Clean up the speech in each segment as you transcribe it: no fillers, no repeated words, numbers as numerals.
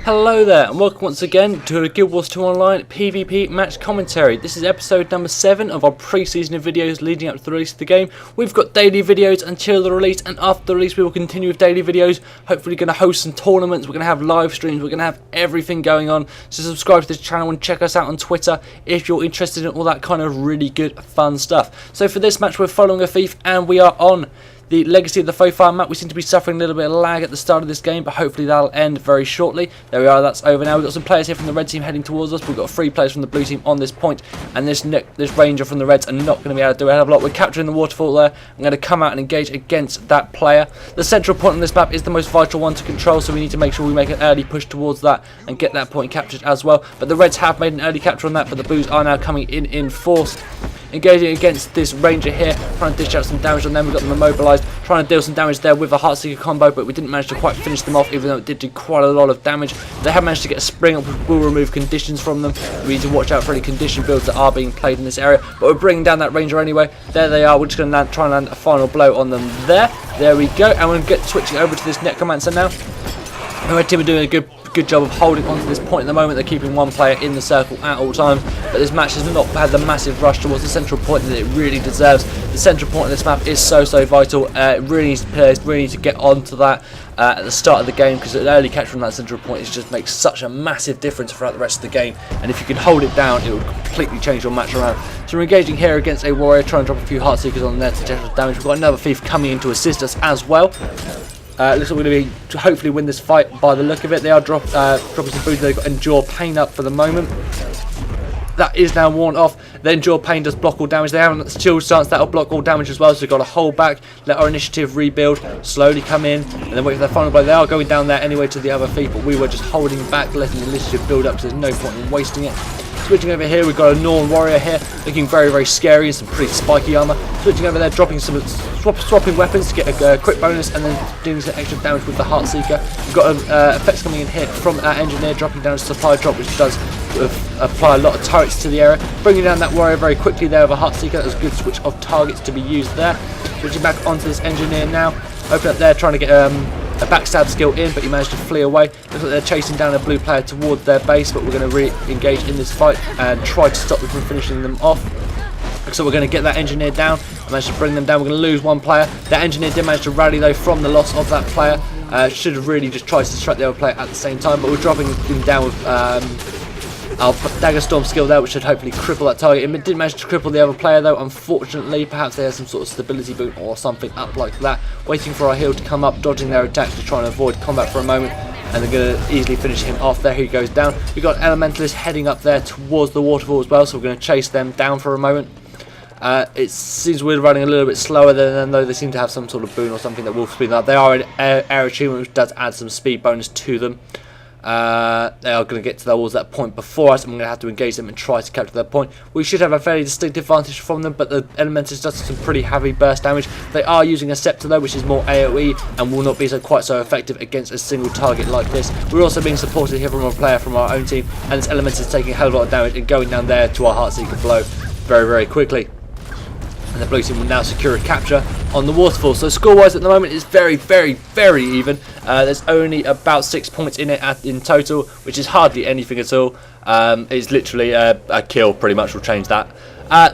Hello there, and welcome once again to a Guild Wars 2 Online PvP match commentary. This is episode number 7 of our pre-season videos leading up to the release of the game. We've got daily videos until the release, and after the release we will continue with daily videos. Hopefully going to host some tournaments, we're going to have live streams, we're going to have everything going on. So subscribe to this channel and check us out on Twitter if you're interested in all that kind of really good fun stuff. So for this match we're following a thief, and we are on the Legacy of the Foefire map. We seem to be suffering a little bit of lag at the start of this game, but hopefully that'll end very shortly. There we are, that's over now. We've got some players here from the red team heading towards us. We've got 3 players from the blue team on this point, and this ranger from the reds are not going to be able to do a hell of a lot. We're capturing the waterfall there. I'm going to come out and engage against that player. The central point on this map is the most vital one to control, so we need to make sure we make an early push towards that and get that point captured as well. But the reds have made an early capture on that, but the blues are now coming in force. Engaging against this ranger here, trying to dish out some damage on them. We've got them immobilised, trying to deal some damage there with a Heartseeker combo, but we didn't manage to quite finish them off, even though it did do quite a lot of damage. They have managed to get a spring up, which will remove conditions from them. We need to watch out for any condition builds that are being played in this area, but we're bringing down that ranger anyway. There they are. We're just going to try and land a final blow on them there. There we go, and we're going to get switching over to this necromancer now. The red team are doing a good job of holding on to this point at the moment. They're keeping one player in the circle at all times, but this match has not had the massive rush towards the central point that it really deserves. The central point of this map is so vital. It really needs players really need to get onto that at the start of the game, because an early catch from that central point just makes such a massive difference throughout the rest of the game, and if you can hold it down it will completely change your match around. So we're engaging here against a warrior, trying to drop a few Heartseekers on there to generate damage. We've got another thief coming in to assist us as well. Looks like we're going to hopefully win this fight by the look of it. They are dropping some food. They've got Endure Pain up for the moment. That is now worn off. The Endure Pain does block all damage. They haven't got the shield stance, that'll block all damage as well. So we've got to hold back, let our initiative rebuild, slowly come in, and then wait for their final blow. They are going down there anyway to the other thief, but we were just holding back, letting the initiative build up, so there's no point in wasting it. Switching over here, we've got a Norn warrior here, looking very scary and some pretty spiky armor. Switching over there, dropping some swapping weapons to get a crit bonus, and then doing some extra damage with the Heartseeker. We've got effects coming in here from our engineer, dropping down a supply drop, which does apply a lot of turrets to the area. Bringing down that warrior very quickly there with a Heartseeker. That was a good switch of targets to be used there. Switching back onto this engineer now. Open up there, trying to get a backstab skill in, but he managed to flee away. Looks like they're chasing down a blue player towards their base, but we're going to re-engage in this fight and try to stop them from finishing them off. So we're going to get that engineer down. I managed to bring them down. We're going to lose one player. That engineer did manage to rally though from the loss of that player. Should have really just tried to distract the other player at the same time, but we're dropping him down with our Dagger Storm skill there, which should hopefully cripple that target. It did manage to cripple the other player though, unfortunately. Perhaps they had some sort of stability boon or something up like that. Waiting for our heal to come up, dodging their attacks to try and avoid combat for a moment, and they're going to easily finish him off. There he goes down. We've got Elementalists heading up there towards the waterfall as well, so we're going to chase them down for a moment. It seems we're running a little bit slower than them though. They seem to have some sort of boon or something that will speed them up. They are an air achievement, which does add some speed bonus to them. They are going to get towards that point before us, and we're going to have to engage them and try to capture that point. We should have a fairly distinct advantage from them, but the Elementals does some pretty heavy burst damage. They are using a Scepter though, which is more AoE and will not be quite so effective against a single target like this. We're also being supported here from a player from our own team, and this Elemental is taking a hell of a lot of damage and going down there to our Heartseeker blow very quickly. And the blue team will now secure a capture on the waterfall. So score-wise at the moment is very even. There's only about 6 points in it in total, which is hardly anything at all. It's literally a kill, pretty much will change that.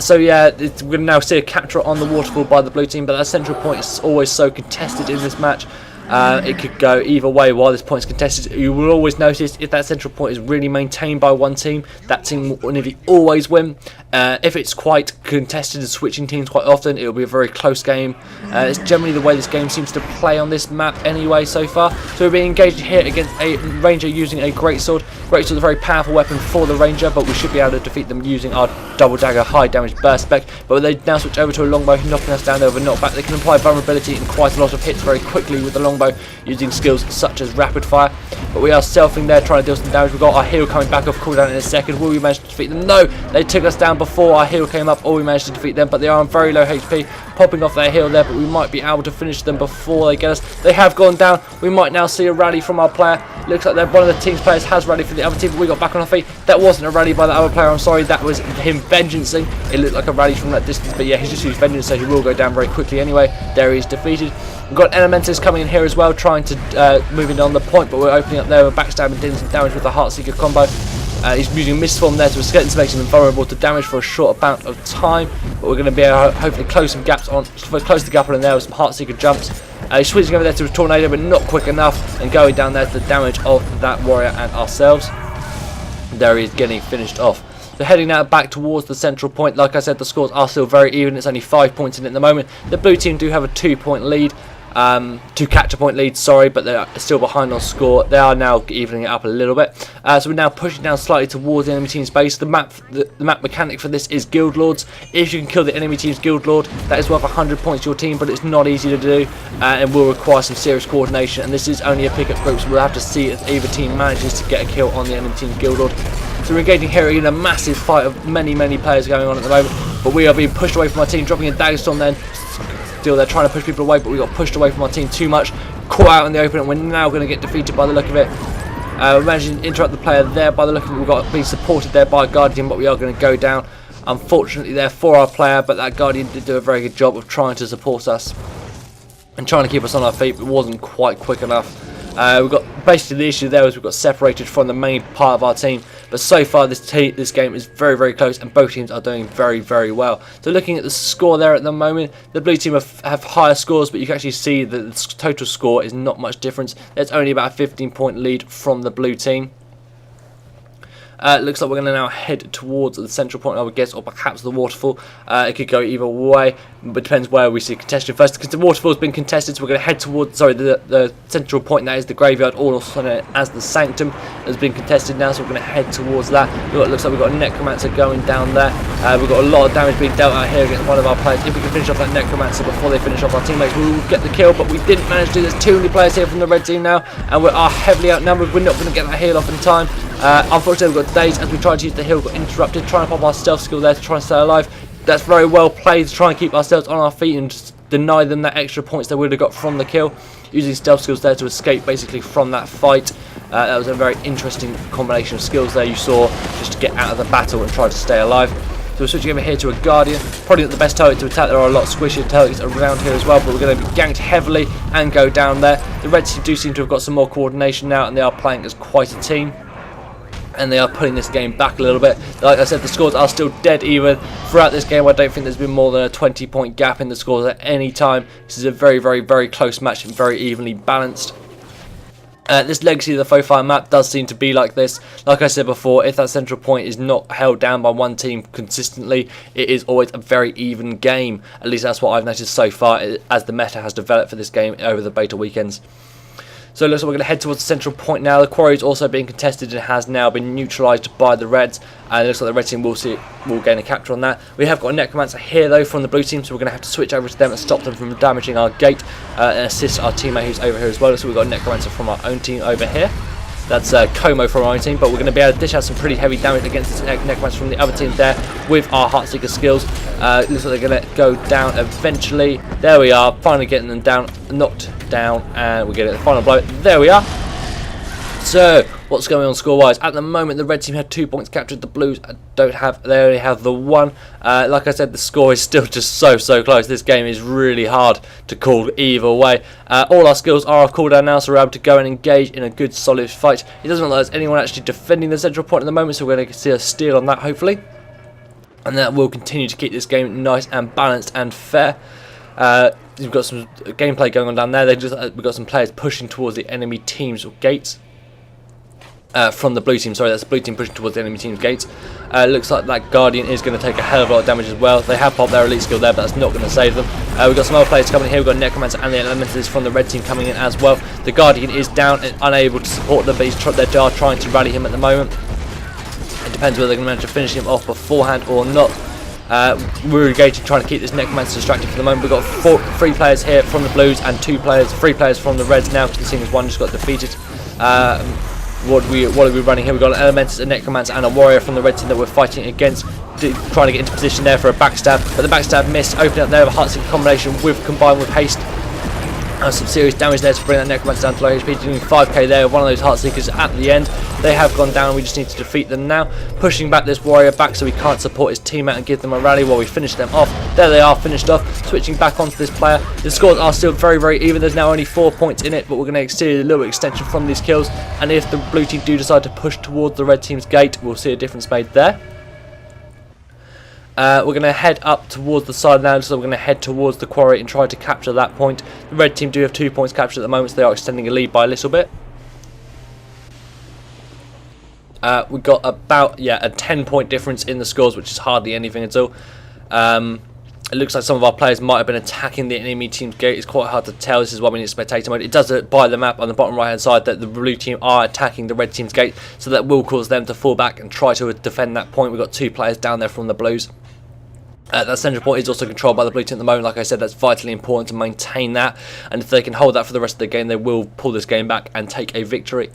So yeah, we're going to now see a capture on the waterfall by the blue team, but that central point is always so contested in this match. It could go either way while this point is contested. You will always notice if that central point is really maintained by one team, that team will nearly always win. If it's quite contested and switching teams quite often, it will be a very close game. It's generally the way this game seems to play on this map anyway so far. So we're being engaged here against a ranger using a greatsword. Greatsword is a very powerful weapon for the ranger, but we should be able to defeat them using our double dagger high damage burst spec. But when they now switch over to a longbow, knocking us down over knockback, they can apply vulnerability and quite a lot of hits very quickly with the longbow using skills such as rapid fire. But we are selfing there, trying to deal some damage. We've got our heal coming back off cooldown in a second. Will we manage to defeat them? No, they took us down before our heal came up, or we managed to defeat them, but they are on very low HP, popping off their heal there, but we might be able to finish them before they get us. They have gone down. We might now see a rally from our player. Looks like one of the team's players has rallied for from the other team, but we got back on our feet. That wasn't a rally by the other player, I'm sorry, that was him vengeancing. It looked like a rally from that distance, but yeah, he's just used vengeance, so he will go down very quickly anyway. There he is defeated. We've got Elementals coming in here as well, trying to move in on the point, but we're opening up there, we're backstabbing, doing some damage with the Heartseeker combo. He's using Mistform there to escape, making him vulnerable to damage for a short amount of time, but we're going to be able to hopefully close some gaps on, close the gap on in there with some Heartseeker jumps. He's switching over there to a Tornado, but not quick enough, and going down there to the damage of that warrior and ourselves. There he is, getting finished off. So heading now back towards the central point. Like I said, the scores are still very even. It's only 5 points in it at the moment. The blue team do have a 2-point lead. 2 capture point lead, sorry, but they're still behind on score. They are now evening it up a little bit. So we're now pushing down slightly towards the enemy team's base. The map mechanic for this is Guild Lords. If you can kill the enemy team's Guild Lord, that is worth 100 points to your team, but it's not easy to do and will require some serious coordination. And this is only a pickup group, so we'll have to see if either team manages to get a kill on the enemy team's Guild Lord. So we're engaging here in a massive fight of many players going on at the moment, but we are being pushed away from our team, dropping a Dagger Storm then. Still, they're trying to push people away, but we got pushed away from our team too much. Caught out in the open, and we're now going to get defeated by the look of it. We're managing to interrupt the player there by the look of it. We've got being supported there by a Guardian, but we are going to go down. Unfortunately, there for our player, but that Guardian did do a very good job of trying to support us and trying to keep us on our feet, but it wasn't quite quick enough. We've got basically the issue there is we've got separated from the main part of our team, but so far this game is very close, and both teams are doing very well. So looking at the score there at the moment, the blue team have higher scores, but you can actually see that the total score is not much difference. There's only about a 15-point lead from the blue team. It looks like we're going to now head towards the central point, I would guess, or perhaps the waterfall. It could go either way, but it depends where we see contestation first. Because the waterfall has been contested, so we're going to head towards, the central point, that is the graveyard, also known as the sanctum, has been contested now, so we're going to head towards that. It looks like we've got a Necromancer going down there. We've got a lot of damage being dealt out here against one of our players. If we can finish off that Necromancer before they finish off our teammates, we will get the kill, but we didn't manage to do this. Too many players here from the red team now, and we are heavily outnumbered. We're not going to get that heal off in time. Unfortunately, we've got days as we tried to use the heal, got interrupted, trying to pop our stealth skill there to try and stay alive. That's very well played to try and keep ourselves on our feet and just deny them that extra points they would have got from the kill. Using stealth skills there to escape basically from that fight. That was a very interesting combination of skills there you saw, just to get out of the battle and try to stay alive. So we're switching over here to a Guardian, probably not the best target to attack. There are a lot of squishy targets around here as well, but we're going to be ganked heavily and go down there. The red team do seem to have got some more coordination now, and they are playing as quite a team. And they are putting this game back a little bit. Like I said, the scores are still dead even. Throughout this game, I don't think there's been more than a 20-point gap in the scores at any time. This is a very close match and very evenly balanced. This Legacy of the Foefire map does seem to be like this. Like I said before, if that central point is not held down by one team consistently, it is always a very even game. At least that's what I've noticed so far as the meta has developed for this game over the beta weekends. So it looks like we're going to head towards the central point now. The quarry is also being contested and has now been neutralised by the reds. And it looks like the red team will gain a capture on that. We have got a Necromancer here though from the blue team, so we're going to have to switch over to them and stop them from damaging our gate and assist our teammate who's over here as well. So we've got a Necromancer from our own team over here. That's Como from our own team, but we're going to be able to dish out some pretty heavy damage against this Necromancer from the other team there with our Heartseeker skills. It looks like they're going to go down eventually. There we are, finally getting them down, knocked down, and we get it, the final blow. There we are. So, what's going on score-wise? At the moment, the red team had 2 points captured. The blues they only have the 1. Like I said, the score is still just so close. This game is really hard to call either way. All our skills are off cooldown now, so we're able to go and engage in a good solid fight. It doesn't look like there's anyone actually defending the central point at the moment, so we're going to see a steal on that hopefully. And that will continue to keep this game nice and balanced and fair. We've got some gameplay going on down there. We've got some players pushing towards the enemy team's gates. From the blue team, sorry, that's the blue team pushing towards the enemy team's gates. Looks like that Guardian is going to take a hell of a lot of damage as well. They have popped their elite skill there, but that's not going to save them. We've got some other players coming in here. We've got Necromancer and the Elementals from the red team coming in as well. The Guardian is down and unable to support them, but they're trying to rally him at the moment. It depends whether they're going to manage to finish him off beforehand or not. We're engaging trying to keep this Necromancer distracted for the moment. We've got 3 players here from the blues and 3 players from the reds now, seeing as one just got defeated. What are we running here? We've got an Elementus, a Necromancer and a Warrior from the red team that we're fighting against, trying to get into position there for a backstab, but the backstab missed, opening up there with a Heartseeker combination combined with haste. Some serious damage there to bring that Necromancer down to low HP, doing 5k there with one of those Heartseekers at the end. They have gone down, we just need to defeat them now. Pushing back this warrior back so he can't support his teammate and give them a rally while we finish them off. There they are, finished off. Switching back onto this player. The scores are still very, very even. There's now only 4 points in it, but we're going to see a little extension from these kills. And if the blue team do decide to push towards the red team's gate, we'll see a difference made there. We're going to head up towards the side now, so we're going to head towards the quarry and try to capture that point. The red team do have 2 points captured at the moment, so they are extending a lead by a little bit. We've got about, a 10-point difference in the scores, which is hardly anything at all. It looks like some of our players might have been attacking the enemy team's gate. It's quite hard to tell. This is why we need spectator mode. It does it by the map on the bottom right hand side that the blue team are attacking the red team's gate, so that will cause them to fall back and try to defend that point. We've got 2 players down there from the blues. That central point is also controlled by the blue team at the moment. Like I said, that's vitally important to maintain that, and if they can hold that for the rest of the game, they will pull this game back and take a victory.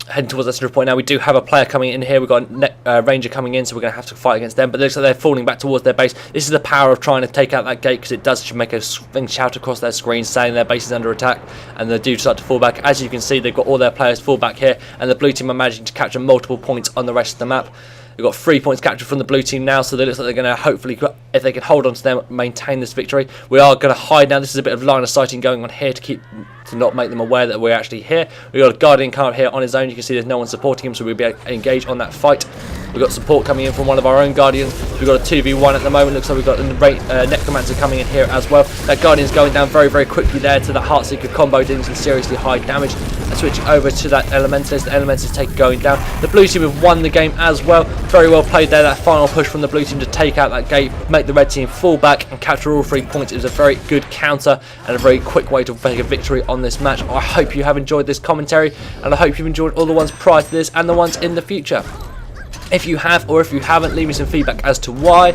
Heading towards that central point now. We do have a player coming in here. We've got a ranger coming in, so we're going to have to fight against them, but it looks like they're falling back towards their base. This is the power of trying to take out that gate, because it does make a thing shout across their screen saying their base is under attack, and they do start to fall back. As you can see, they've got all their players fall back here, and the blue team are managing to capture multiple points on the rest of the map. We've got 3 points captured from the blue team now, so it looks like they're going to hopefully, if they can hold on to them, maintain this victory. We are going to hide now. This is a bit of line of sighting going on here to not make them aware that we're actually here. We've got a guardian come up here on his own. You can see there's no one supporting him, so we'll be able to engage on that fight. We've got support coming in from one of our own guardians. We've got a 2v1 at the moment. Looks like we've got a necromancer coming in here as well. That guardian's going down very, very quickly there to that Heartseeker combo, doing some seriously high damage. And switching over to that Elementalist. The Elementalist going down. The blue team have won the game as well. Very well played there. That final push from the blue team to take out that gate, make the red team fall back and capture all 3 points. It was a very good counter and a very quick way to make a victory on this match. I hope you have enjoyed this commentary, and I hope you've enjoyed all the ones prior to this and the ones in the future. If you have, or if you haven't, leave me some feedback as to why.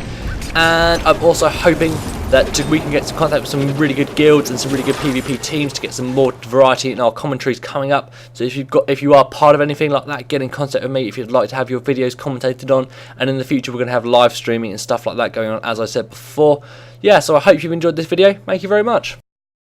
And I'm also hoping that we can get some contact with some really good guilds and some really good PvP teams to get some more variety in our commentaries coming up. So if you are part of anything like that, get in contact with me if you'd like to have your videos commentated on. And in the future, we're going to have live streaming and stuff like that going on, as I said before. Yeah, so I hope you've enjoyed this video. Thank you very much.